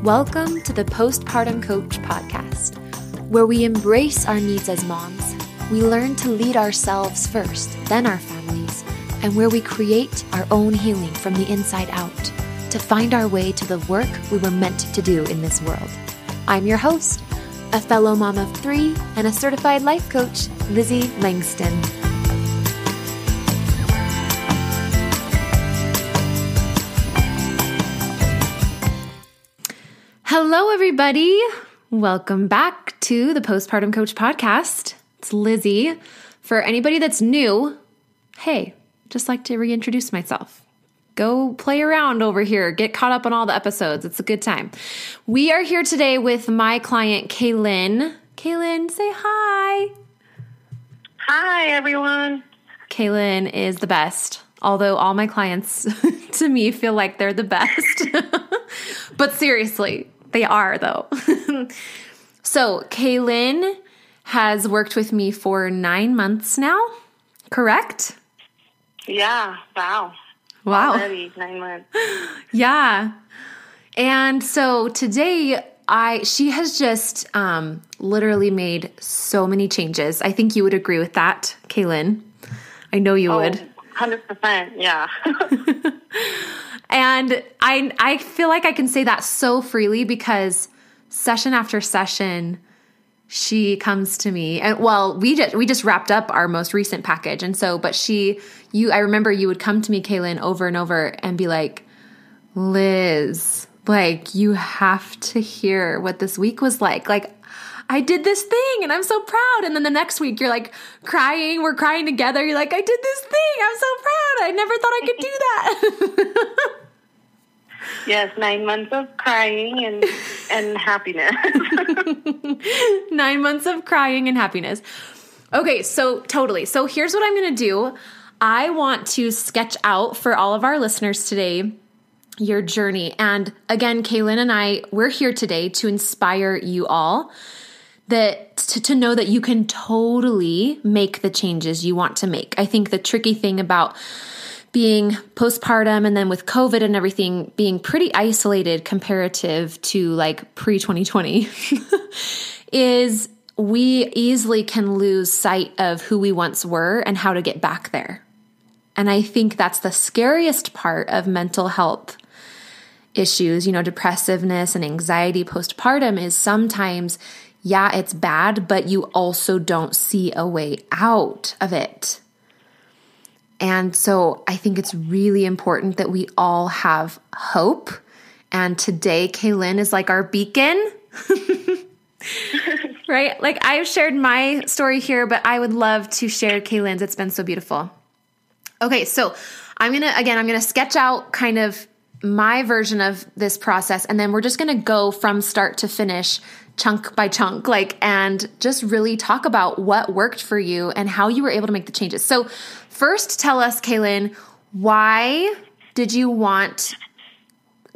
Welcome to the Postpartum Coach podcast, where we embrace our needs as moms. We learn to lead ourselves first, then our families, and where we create our own healing from the inside out to find our way to the work we were meant to do in this world. I'm your host, a fellow mom of 3 and a certified life coach, Lizzie Langston. Hello, everybody. Welcome back to the Postpartum Coach podcast. It's Lizzie. For anybody that's new, hey, just like to reintroduce myself. Go play around over here. Get caught up on all the episodes. It's a good time. We are here today with my client, Kaylyn. Kaylyn, say hi. Hi, everyone. Kaylyn is the best. Although all my clients, to me, feel like they're the best. But seriously, they are, though. So Kaylyn has worked with me for 9 months now, correct? Yeah. Wow. Already 9 months. Yeah. And so today she has just literally made so many changes. I think you would agree with that, Kaylyn. I know you would. 100%. Yeah. And I feel like I can say that so freely because session after session, she comes to me and we just wrapped up our most recent package. And so, I remember you would come to me, Kaylyn, over and over and be like, Liz, like you have to hear what this week was like. Like I did this thing and I'm so proud. And then the next week you're like crying. We're crying together. You're like, I did this thing. I'm so proud. I never thought I could do that. Yes, 9 months of crying and happiness. 9 months of crying and happiness. Okay, so totally. So here's what I'm going to do. I want to sketch out for all of our listeners today your journey. And again, Kaylyn and we're here today to inspire you all to know that you can totally make the changes you want to make. I think the tricky thing about being postpartum and then with COVID and everything being pretty isolated comparative to like pre-2020 is we easily can lose sight of who we once were and how to get back there. And I think that's the scariest part of mental health issues, depressiveness and anxiety postpartum is sometimes, yeah, it's bad, but you also don't see a way out of it. And so I think it's really important that we all have hope. And today, Kaylyn is like our beacon, right? Like I've shared my story here, but I would love to share Kaylyn's. It's been so beautiful. Okay. So I'm going to sketch out kind of my version of this process. And then we're just going to go from start to finish chunk by chunk, and just really talk about what worked for you and how you were able to make the changes. So first tell us, Kaylyn, why did you want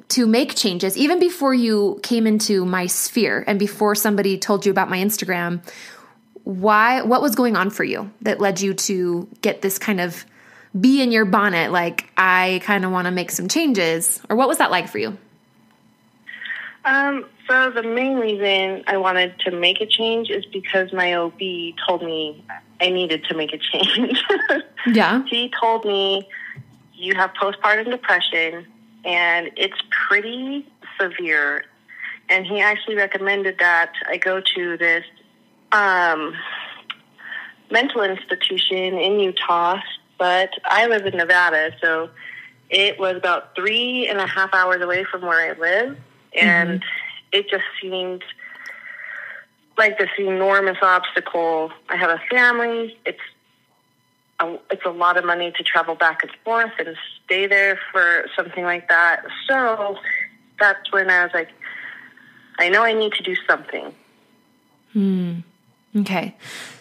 to make changes even before you came into my sphere and before somebody told you about my Instagram? What was going on for you that led you to get this kind of bee in your bonnet? Like, I kind of want to make some changes, or what was that like for you? So the main reason I wanted to make a change is because my OB told me I needed to make a change. Yeah. He told me you have postpartum depression and it's pretty severe. And he actually recommended that I go to this mental institution in Utah, but I live in Nevada, so it was about 3.5 hours away from where I live. And it just seemed like this enormous obstacle. I have a family. It's a lot of money to travel back and forth and stay there for something like that. So that's when I was like, I know I need to do something. Okay.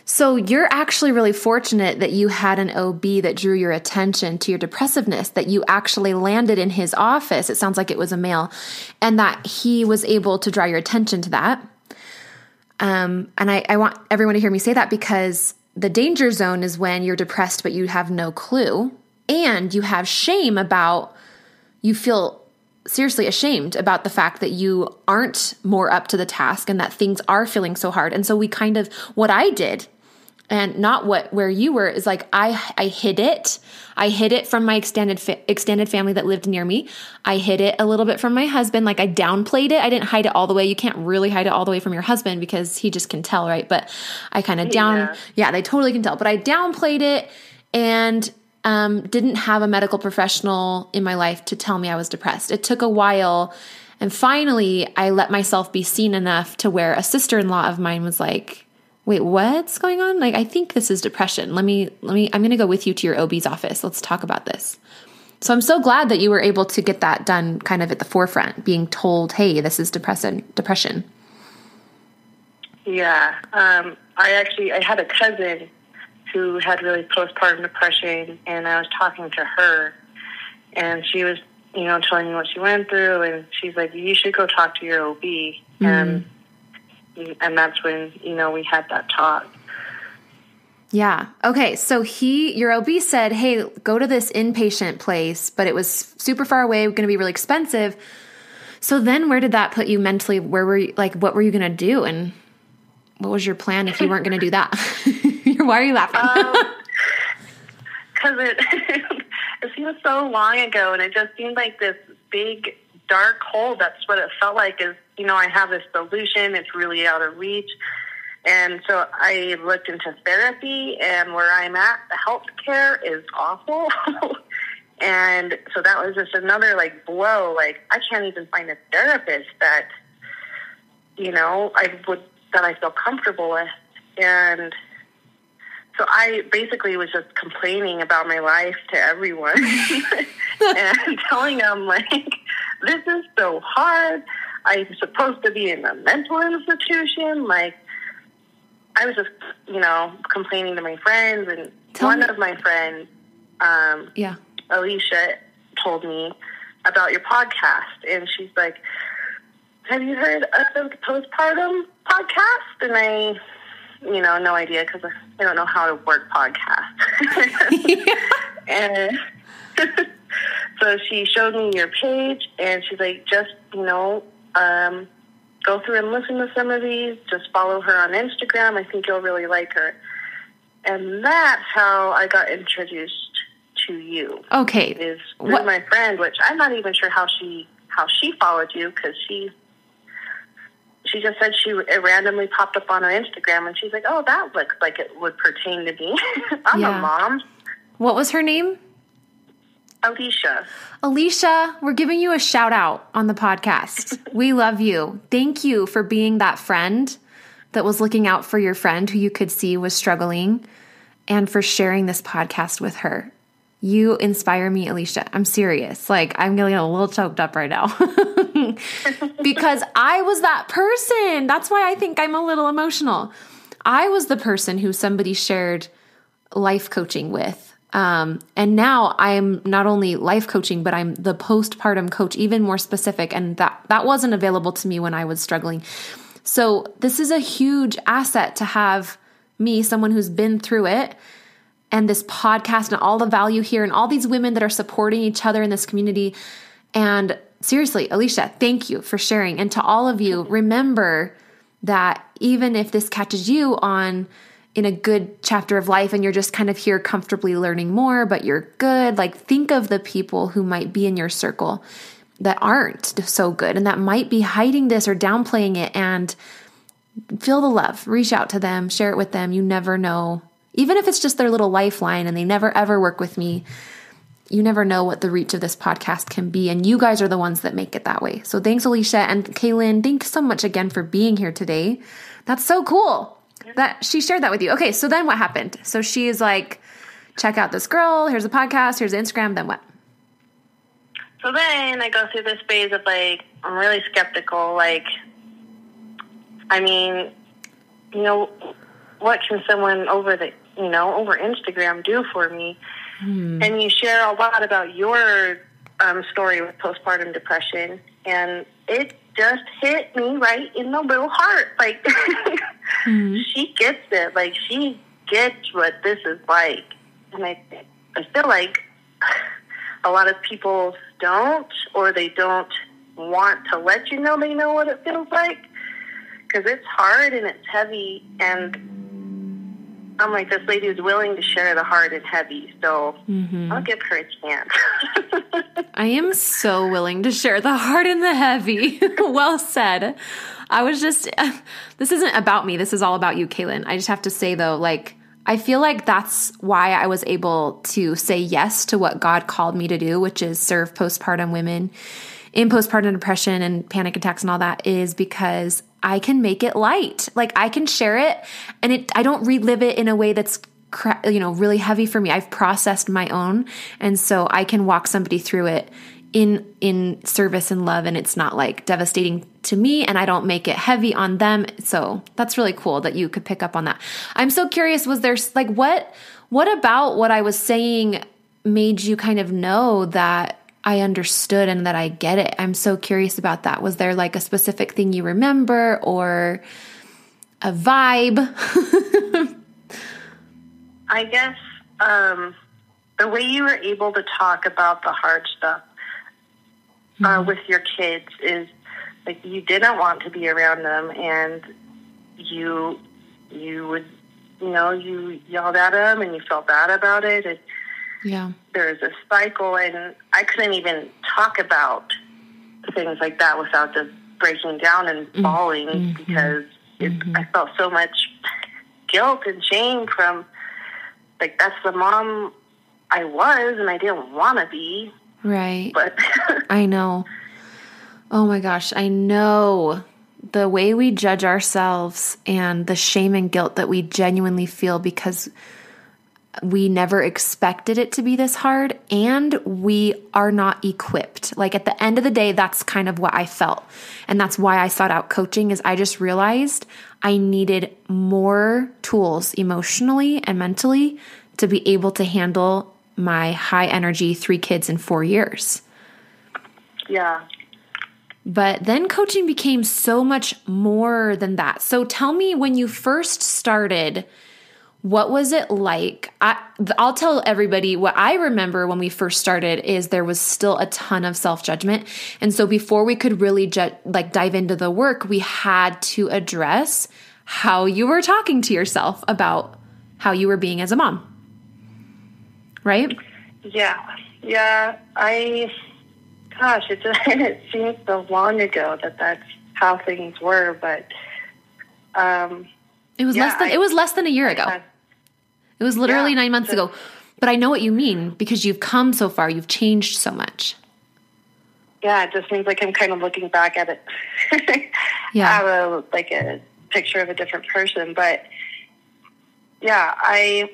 So you're actually really fortunate that you had an OB that drew your attention to your depressiveness, that you actually landed in his office. It sounds like it was a male, and that he was able to draw your attention to that. And I want everyone to hear me say that because the danger zone is when you're depressed, but you have no clue and you have shame about, you feel seriously ashamed about the fact that you aren't more up to the task and that things are feeling so hard. And so we kind of, what I did, and not where you were, is like I hid it. I hid it from my extended family that lived near me. I hid it a little bit from my husband. Like I downplayed it. I didn't hide it all the way. You can't really hide it all the way from your husband because he just can tell, right? But I kind of yeah, they totally can tell. But I downplayed it and didn't have a medical professional in my life to tell me I was depressed. It took a while. And finally, I let myself be seen enough to where a sister-in-law of mine was like, wait, what's going on? Like, I think this is depression. I'm going to go with you to your OB's office. Let's talk about this. So I'm so glad that you were able to get that done kind of at the forefront, being told, hey, this is depression. Yeah. I had a cousin who had really postpartum depression, and I was talking to her, and she was, telling me what she went through, and she's like, you should go talk to your OB. And that's when, we had that talk. Yeah. Okay. So your OB said, hey, go to this inpatient place, but it was super far away, going to be really expensive. So then where did that put you mentally? Where were you, like, what were you going to do? And what was your plan if you weren't going to do that? Why are you laughing? Because it seemed so long ago, and it just seemed like this big dark hole. That's what it felt like, is, I have this solution. It's really out of reach. And so I looked into therapy, and where I'm at, the healthcare is awful. And so that was just another blow. I can't even find a therapist that, I feel comfortable with. And so I basically was just complaining about my life to everyone and telling them, this is so hard. I'm supposed to be in a mental institution. I was just, complaining to my friends. And one of my friends, Alicia, told me about your podcast. And she's like, have you heard of the Postpartum podcast? And I, no idea, because I don't know how to work podcasts. And so she showed me your page, and she's like, just, go through and listen to some of these. Just follow her on Instagram. I think you'll really like her. And that's how I got introduced to you. Okay. Is through my friend, which I'm not even sure how she followed you, because she just said it randomly popped up on her Instagram, and she's like, oh, that looks like it would pertain to me. I'm a mom. What was her name? Alicia, we're giving you a shout out on the podcast. We love you. Thank you for being that friend that was looking out for your friend who you could see was struggling, and for sharing this podcast with her. You inspire me, Alicia. I'm serious. I'm getting a little choked up right now because I was that person. That's why I think I'm a little emotional. I was the person who somebody shared life coaching with. And now I'm not only life coaching, but I'm the postpartum coach, even more specific. And that wasn't available to me when I was struggling. So this is a huge asset to have me, someone who's been through it, and this podcast and all the value here and all these women that are supporting each other in this community. And seriously, Alicia, thank you for sharing. And to all of you, remember that even if this catches you in a good chapter of life and you're just kind of here comfortably learning more, but you're good, think of the people who might be in your circle that aren't so good and that might be hiding this or downplaying it, and feel the love. Reach out to them, share it with them. You never know. Even if it's just their little lifeline and they never ever work with me, you never know what the reach of this podcast can be. And you guys are the ones that make it that way. So thanks, Alicia. And Kaylyn, thanks so much again for being here today. That's so cool that she shared that with you. Okay, so then what happened? So she is like, check out this girl. Here's a podcast. Here's Instagram. Then what? So then I go through this phase of I'm really skeptical. What can someone over Instagram do for me? And you share a lot about your story with postpartum depression, and it just hit me right in the little heart. She gets it. She gets what this is like. And I feel like a lot of people don't, or they don't want to let you know they know what it feels like, because it's hard and it's heavy. And I'm like, this lady is willing to share the hard and heavy, so I'll give her a chance. I am so willing to share the hard and the heavy. Well said. I was just, this isn't about me. This is all about you, Kaylyn. I just have to say though, like, I feel like that's why I was able to say yes to what God called me to do, which is serve postpartum women in postpartum depression and panic attacks and all that, is because I can make it light. Like, I can share it, and I don't relive it in a way that's really heavy for me. I've processed my own, and so I can walk somebody through it in service and love, and it's not like devastating to me, and I don't make it heavy on them. So that's really cool that you could pick up on that. I'm so curious, was there like what about what I was saying made you kind of know that I understood and that I get it? I'm so curious about that. Was there like a specific thing you remember or a vibe? I guess the way you were able to talk about the hard stuff with your kids is like, you didn't want to be around them, and you would, you yelled at them and you felt bad about it. And yeah, there's a cycle, and I couldn't even talk about things like that without just breaking down and bawling because I felt so much guilt and shame from, like, that's the mom I was, and I didn't want to be. Right. But I know. Oh my gosh. I know the way we judge ourselves and the shame and guilt that we genuinely feel because we never expected it to be this hard, and we are not equipped. Like, at the end of the day, that's kind of what I felt. And that's why I sought out coaching, is I just realized I needed more tools emotionally and mentally to be able to handle my high energy 3 kids in 4 years. Yeah. But then coaching became so much more than that. So tell me, when you first started, what was it like? I'll tell everybody what I remember when we first started is there was still a ton of self-judgment. And so before we could really dive into the work, we had to address how you were talking to yourself about how you were being as a mom. Right? Yeah. It seems so long ago that's how things were, but it was less than a year ago. It was literally 9 months ago. But I know what you mean, because you've come so far. You've changed so much. Yeah, it just seems like I'm kind of looking back at it. Yeah. I have a picture of a different person. But yeah, I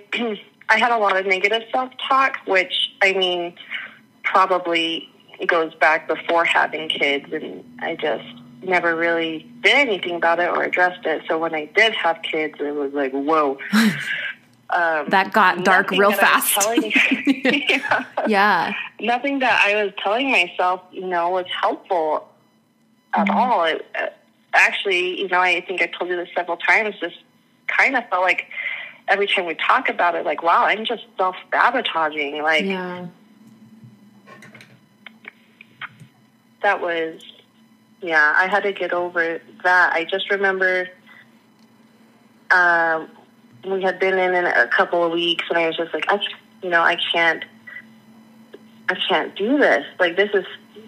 had a lot of negative self-talk, which, I mean, probably goes back before having kids, and I just never really did anything about it or addressed it. So when I did have kids, it was like, whoa. That got dark real fast. Yeah. Nothing that I was telling myself, was helpful at all. It, actually, I think I told you this several times, just kind of felt like every time we talk about it, like, wow, I'm just self-sabotaging. Like, yeah. That was, I had to get over that. I just remember we had been in a couple of weeks, and I was just like, I can't do this. Like, this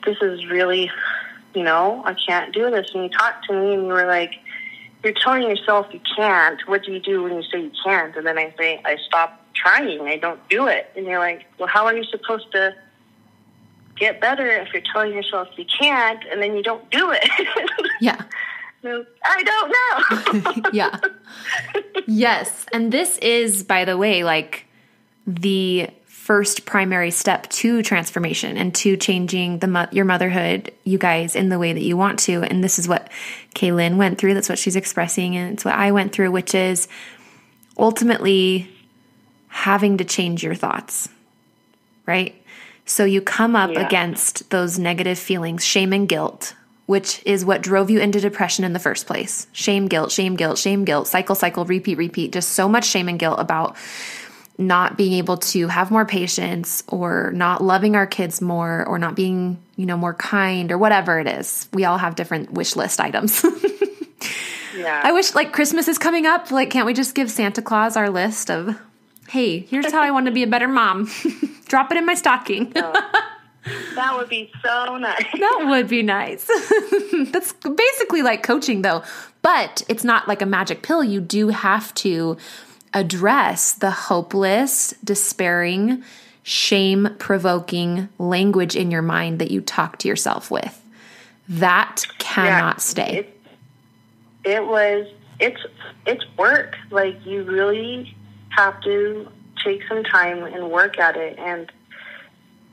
is really, I can't do this. And you talked to me, and you were like, you're telling yourself you can't. What do you do when you say you can't? And then I say, I stop trying. I don't do it. And you're like, well, how are you supposed to get better if you're telling yourself you can't and then you don't do it? Yeah. I don't know. Yeah. Yes. And this is, by the way, like the first primary step to transformation and to changing your motherhood, you guys, in the way that you want to. And this is what Kaylyn went through. That's what she's expressing. And it's what I went through, which is ultimately having to change your thoughts, right? So you come up against those negative feelings, shame and guilt, which is what drove you into depression in the first place. Shame, guilt, shame, guilt, shame, guilt, cycle, repeat, just so much shame and guilt about not being able to have more patience or not loving our kids more or not being, more kind or whatever it is. We all have different wish list items. Yeah. I wish Christmas is coming up. Can't we just give Santa Claus our list of, hey, here's how I want to be a better mom. Drop it in my stocking. That would be so nice. That would be nice. That's basically like coaching though, but it's not like a magic pill. You do have to address the hopeless, despairing, shame-provoking language in your mind that you talk to yourself with. That cannot stay. It's work. You really have to take some time and work at it. And,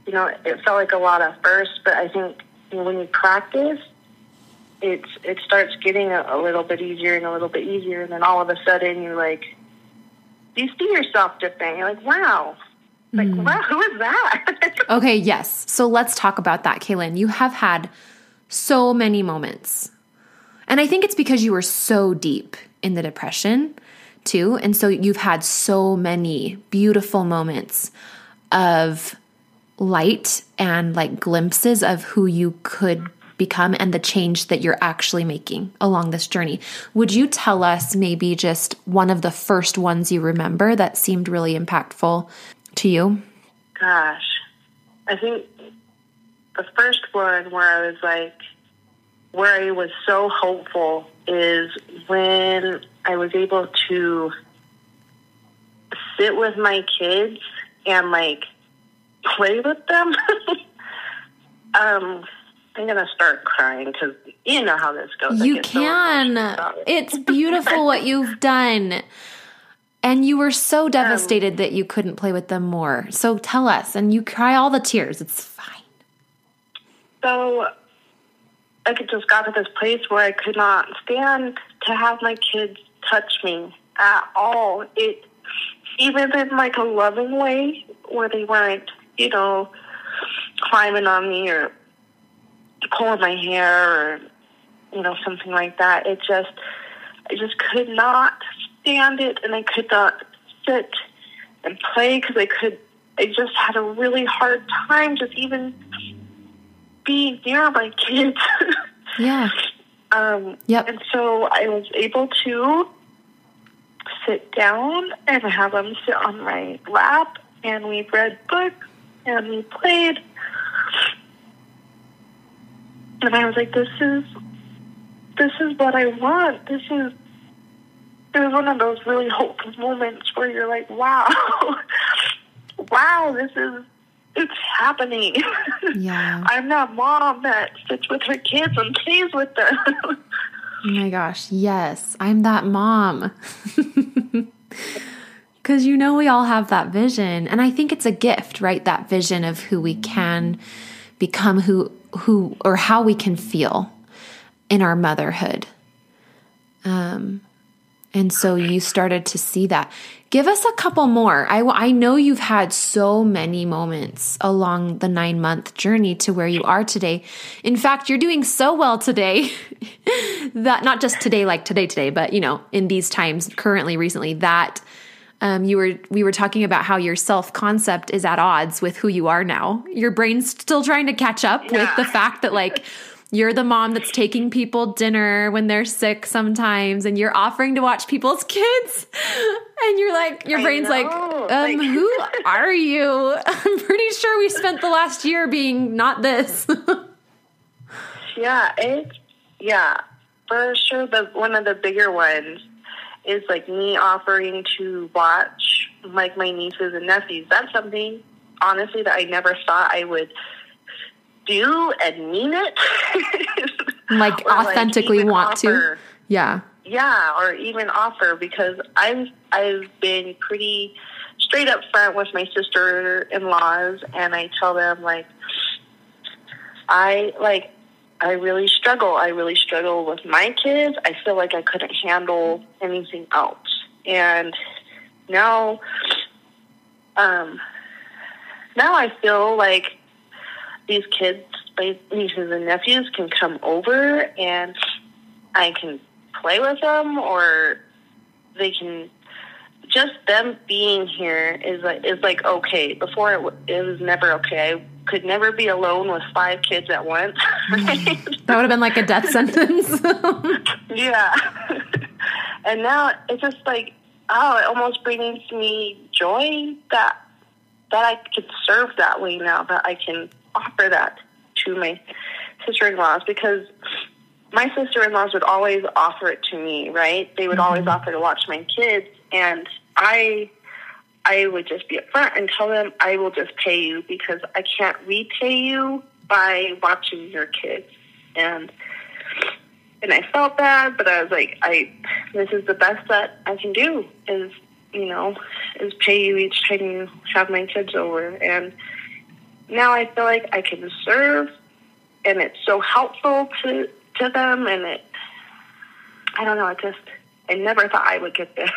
it felt like a lot at first, but I think when you practice, it starts getting a little bit easier and a little bit easier. And then all of a sudden you're you see yourself different. You're wow. Wow, who is that? Okay, yes. So let's talk about that, Kaylyn. You have had so many moments. And I think it's because you were so deep in the depression too. And so you've had so many beautiful moments of light and glimpses of who you could become and the change that you're actually making along this journey. Would you tell us maybe just one of the first ones you remember that seemed really impactful to you? Gosh, I think the first one where I was so hopeful is when I was able to sit with my kids and play with them. I'm going to start crying because you know how this goes. You can. It's beautiful what you've done. And you were so devastated that you couldn't play with them more. So tell us, and you cry all the tears. It's fine. So I just got to this place where I could not stand to have my kids touch me at all. Even in a loving way where they weren't, climbing on me or pulling my hair or, something like that. I just could not stand it, and I could not sit and play because I just had a really hard time just even being near my kids. Yeah. Yep. And so I was able to sit down and have them sit on my lap, and we read books and we played. And I was this is what I want. It was one of those really hopeful moments where you're wow, wow, it's happening. Yeah. I'm that mom that sits with her kids and plays with them. Oh my gosh, yes, I'm that mom. Because we all have that vision. And I think it's a gift, right? That vision of who we can become, who or how we can feel in our motherhood. And so you started to see that. Give us a couple more. I know you've had so many moments along the 9-month journey to where you are today. In fact, you're doing so well today that not just today, today, but in these times currently, recently, that we were talking about how your self-concept is at odds with who you are now. Your brain's still trying to catch up with the fact that you're the mom that's taking people dinner when they're sick sometimes, and you're offering to watch people's kids. And you're your brain's who are you? I'm pretty sure we spent the last year being not this. Yeah, for sure. One of the bigger ones is me offering to watch my nieces and nephews. That's something, honestly, that I never thought I would do and mean it. Authentically want to. Yeah. Yeah, or even offer, because I've been pretty straight up front with my sister-in-laws, and I tell them I really struggle. I really struggle with my kids. I feel like I couldn't handle anything else. And now I feel like these kids, my nieces and nephews, can come over and I can play with them, or they can just them being here is like okay. Before it was never okay. I could never be alone with 5 kids at once. Right? That would have been like a death sentence. Yeah. And now it's just like, oh, it almost brings me joy that I could serve that way now, that I can offer that to my sister-in-laws, because my sister-in-laws would always offer it to me, right? They would always offer to watch my kids, and I would just be upfront and tell them, I will just pay you because I can't repay you by watching your kids. And I felt bad, but I was like, this is the best that I can do is pay you each time you have my kids over. And now I feel like I can serve, and it's so helpful to them. And I don't know, I never thought I would get there.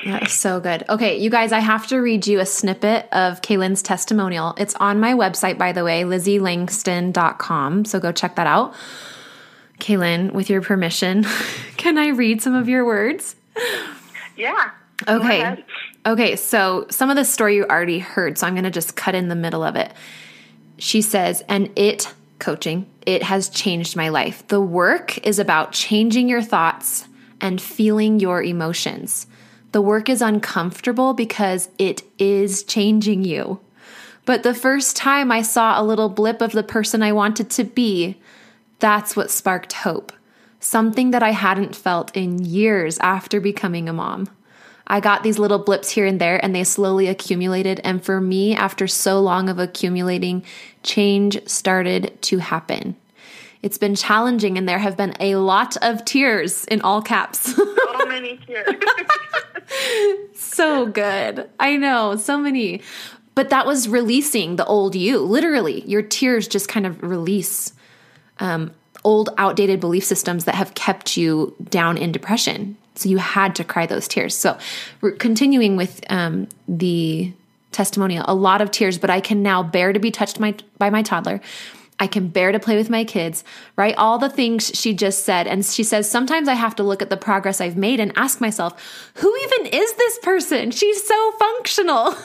That is so good. Okay, you guys, I have to read you a snippet of Kaylyn's testimonial. It's on my website, by the way, LizzieLangston.com. So go check that out. Kaylyn, with your permission, can I read some of your words? Yeah. Okay, so some of the story you already heard, so I'm going to just cut in the middle of it. She says, and coaching, it has changed my life. The work is about changing your thoughts and feeling your emotions. The work is uncomfortable because it is changing you. But the first time I saw a little blip of the person I wanted to be, that's what sparked hope. Something that I hadn't felt in years after becoming a mom. I got these little blips here and there, and they slowly accumulated. And for me, after so long of accumulating, change started to happen. It's been challenging, and there have been a lot of tears in all caps. So many tears. So good. I know, so many. But that was releasing the old you. Literally, your tears just kind of release old, outdated belief systems that have kept you down in depression. So you had to cry those tears. So we're continuing with the testimonial, a lot of tears, but I can now bear to be touched by my toddler. I can bear to play with my kids, right? All the things she just said. And she says, sometimes I have to look at the progress I've made and ask myself, who even is this person? She's so functional.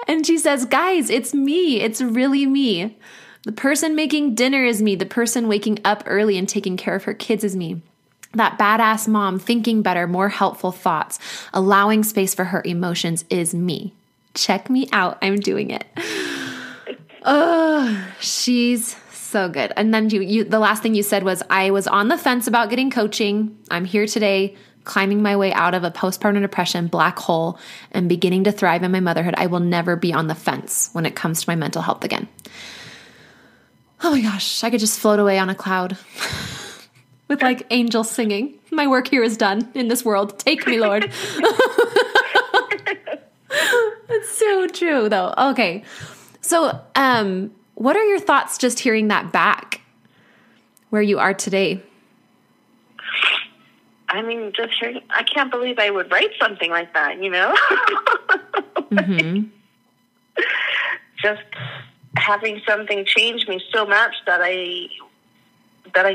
And she says, guys, it's me. It's really me. The person making dinner is me. The person waking up early and taking care of her kids is me. That badass mom thinking better, more helpful thoughts, allowing space for her emotions is me. Check me out. I'm doing it. Oh, she's so good. And then the last thing you said was, I was on the fence about getting coaching. I'm here today, climbing my way out of a postpartum depression black hole and beginning to thrive in my motherhood. I will never be on the fence when it comes to my mental health again. Oh my gosh, I could just float away on a cloud with like angels singing. My work here is done in this world. Take me, Lord. It's so true though. Okay. So, what are your thoughts just hearing that back where you are today? I mean, just hearing, I can't believe I would write something like that, you know? Mm-hmm. Just having something change me so much that I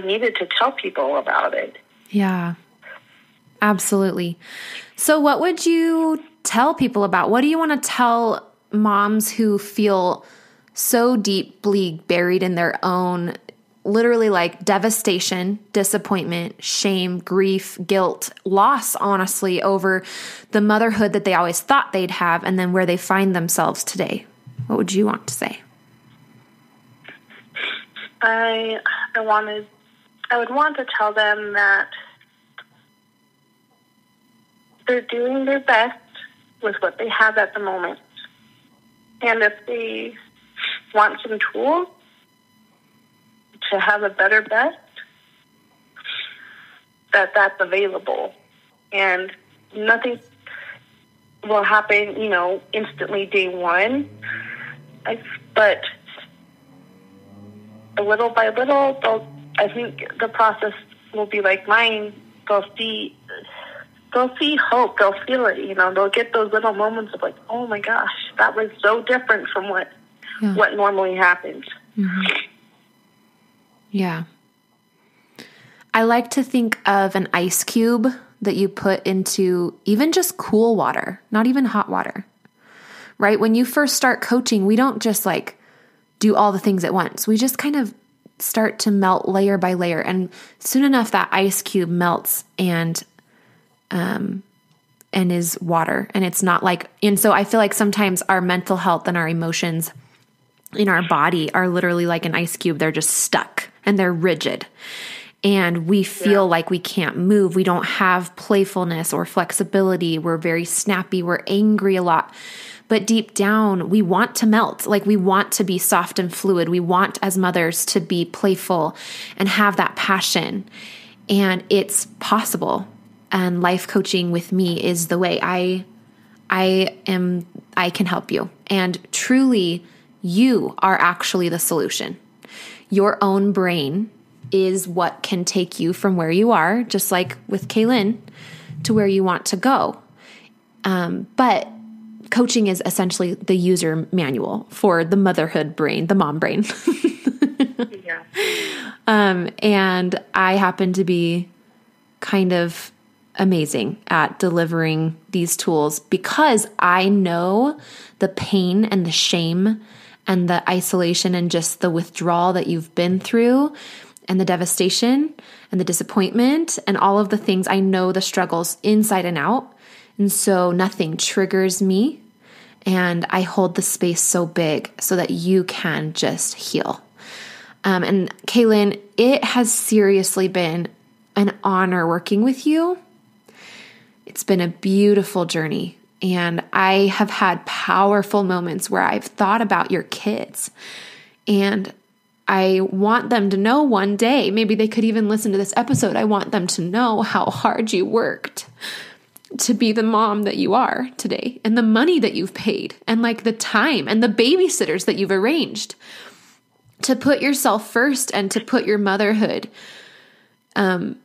needed to tell people about it. Yeah, absolutely. So what would you tell people about? What do you want to tell moms who feel so deeply buried in their own, literally like devastation, disappointment, shame, grief, guilt, loss, honestly, over the motherhood that they always thought they'd have and then where they find themselves today? What would you want to say? I would want to tell them that they're doing their best with what they have at the moment. And if they want some tools to have a better best, that's available. And nothing will happen, instantly day one. But little by little, I think the process will be like mine. They'll see hope. They'll feel it. They'll get those little moments of like, oh my gosh, that was so different from what normally happens. Mm-hmm. Yeah. I like to think of an ice cube that you put into even just cool water, not even hot water, right? When you first start coaching, we don't just like do all the things at once. We just kind of start to melt layer by layer. And soon enough, that ice cube melts and is water. And it's not like, and so I feel like sometimes our mental health and our emotions in our body are literally like an ice cube. They're just stuck and they're rigid. And we feel like we can't move. We don't have playfulness or flexibility. We're very snappy. We're angry a lot. But deep down, we want to melt. Like we want to be soft and fluid. We want as mothers to be playful and have that passion. And it's possible. And life coaching with me is the way. I can help you. And truly, you are actually the solution. Your own brain is what can take you from where you are, just like with Kaylyn, to where you want to go. But coaching is essentially the user manual for the motherhood brain, the mom brain. Yeah. And I happen to be kind of amazing at delivering these tools because I know the pain and the shame and the isolation and just the withdrawal that you've been through and the devastation and the disappointment and all of the things. I know the struggles inside and out. And so nothing triggers me. And I hold the space so big so that you can just heal. And Kaylyn, it has seriously been an honor working with you. It's been a beautiful journey. And I have had powerful moments where I've thought about your kids. And I want them to know one day, maybe they could even listen to this episode. I want them to know how hard you worked to be the mom that you are today, and the money that you've paid, and like the time and the babysitters that you've arranged to put yourself first and to put your motherhood, to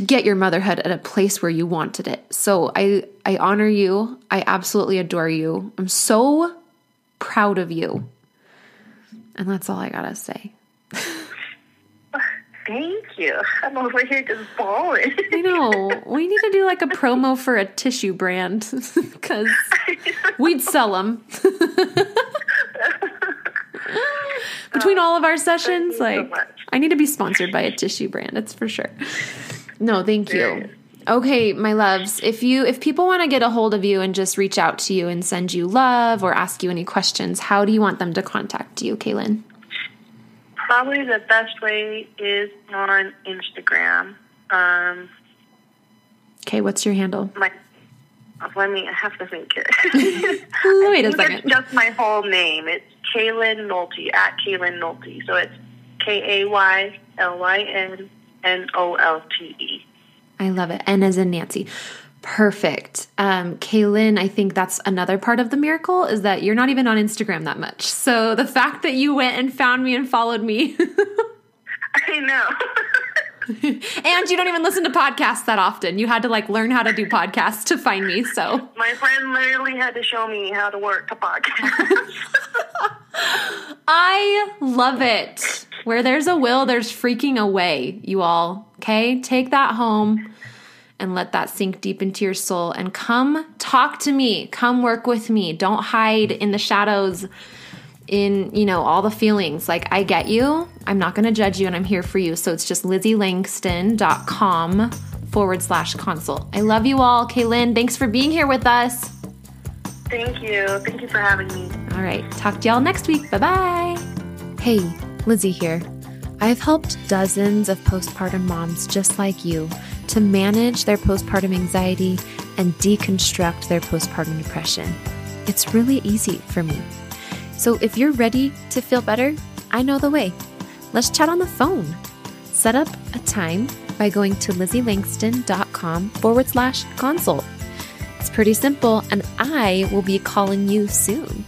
get your motherhood at a place where you wanted it. So I honor you. I absolutely adore you. I'm so proud of you. And that's all I gotta say. Thank you. I'm over here just bawling. I know. We need to do like a promo for a tissue brand because we'd sell them. Between all of our sessions, like so I need to be sponsored by a tissue brand. That's for sure. No, thank you. Okay, my loves, if people want to get a hold of you and just reach out to you and send you love or ask you any questions, how do you want them to contact you, Kaylyn? Probably the best way is on Instagram. Okay, what's your handle? I have to think here. Wait a second. It's just my whole name. It's Kaylyn Nolte, at Kaylyn Nolte. So it's KaylynNolte. I love it. N as in Nancy. Perfect. Kaylyn, I think that's another part of the miracle is that you're not even on Instagram that much. So the fact that you went and found me and followed me. I know. And you don't even listen to podcasts that often. You had to like learn how to do podcasts to find me. So my friend literally had to show me how to work a podcast. I love it. Where there's a will, there's freaking a way, you all. Okay? Take that home and let that sink deep into your soul and come talk to me. Come work with me. Don't hide in the shadows in, all the feelings. Like, I get you. I'm not going to judge you and I'm here for you. So it's just LizzieLangston.com/consult. I love you all. Kaylyn, thanks for being here with us. Thank you. Thank you for having me. All right. Talk to y'all next week. Bye-bye. Hey, Lizzie here. I've helped dozens of postpartum moms just like you to manage their postpartum anxiety and deconstruct their postpartum depression. It's really easy for me. So if you're ready to feel better, I know the way. Let's chat on the phone. Set up a time by going to LizzieLangston.com/consult. It's pretty simple, and I will be calling you soon.